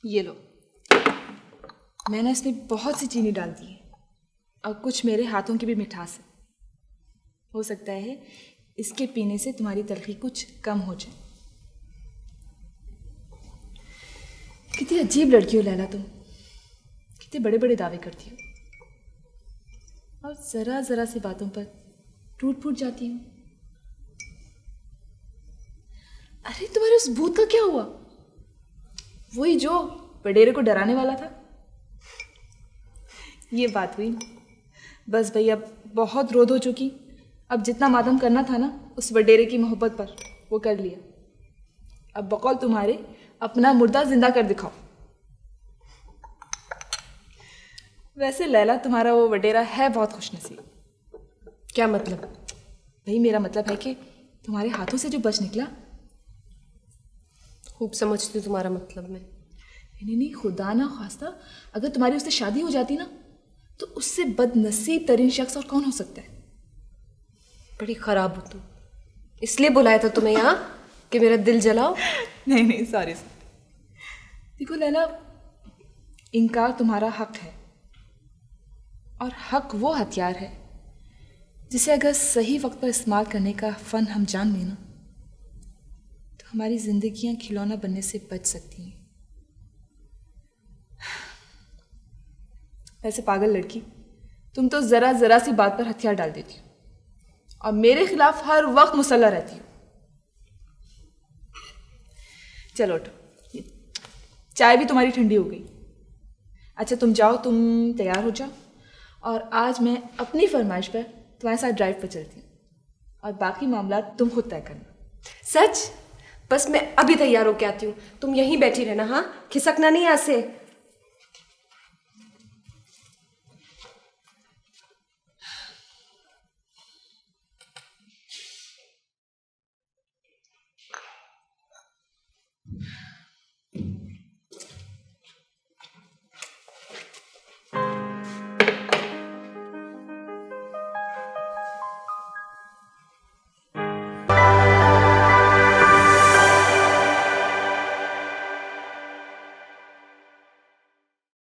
ये लो। मैंने इसमें बहुत सी चीनी डाल दी है और कुछ मेरे हाथों की भी मिठास है। हो सकता है इसके पीने से तुम्हारी तलखी कुछ कम हो जाए। कितनी अजीब लड़की हो लैला तुम, कितने बड़े बड़े दावे करती हो और ज़रा ज़रा सी बातों पर टूट फूट जाती हो। अरे तुम्हारे उस भूत का क्या हुआ? वही जो वडेरे को डराने वाला था। ये बात हुई। बस भाई अब बहुत रोद हो चुकी। अब जितना मातम करना था ना उस वडेरे की मोहब्बत पर, वो कर लिया। अब बकौल तुम्हारे अपना मुर्दा जिंदा कर दिखाओ। वैसे लैला तुम्हारा वो वडेरा है बहुत खुशनसीब। क्या मतलब? भाई मेरा मतलब है कि तुम्हारे हाथों से जो बच निकला। खूब समझती हूँ तुम्हारा मतलब मैं। नहीं, खुदा ना खास्ता अगर तुम्हारी उससे शादी हो जाती ना तो उससे बदनसीब तरीन शख्स और कौन हो सकता है। बड़ी खराब हो तुम, इसलिए बुलाया था तुम्हें यहाँ कि मेरा दिल जलाओ। नहीं सॉरी। देखो लैला, इनकार तुम्हारा हक है और हक वो हथियार है जिसे अगर सही वक्त पर इस्तेमाल करने का फ़न हम जान लें ना तो हमारी जिंदगियां खिलौना बनने से बच सकती हैं। ऐसे पागल लड़की, तुम तो ज़रा ज़रा सी बात पर हथियार डाल देती हो और मेरे खिलाफ हर वक्त मुसल्ला रहती हो। चलो उठो, चाय भी तुम्हारी ठंडी हो गई। अच्छा तुम जाओ, तुम तैयार हो जाओ और आज मैं अपनी फरमाइश पर तुम्हारे साथ ड्राइव पर चलती हूँ और बाकी मामला तुम खुद तय करना। सच? बस मैं अभी तैयार होके आती हूँ, तुम यहीं बैठी रहना। हाँ, खिसकना नहीं यहाँ से।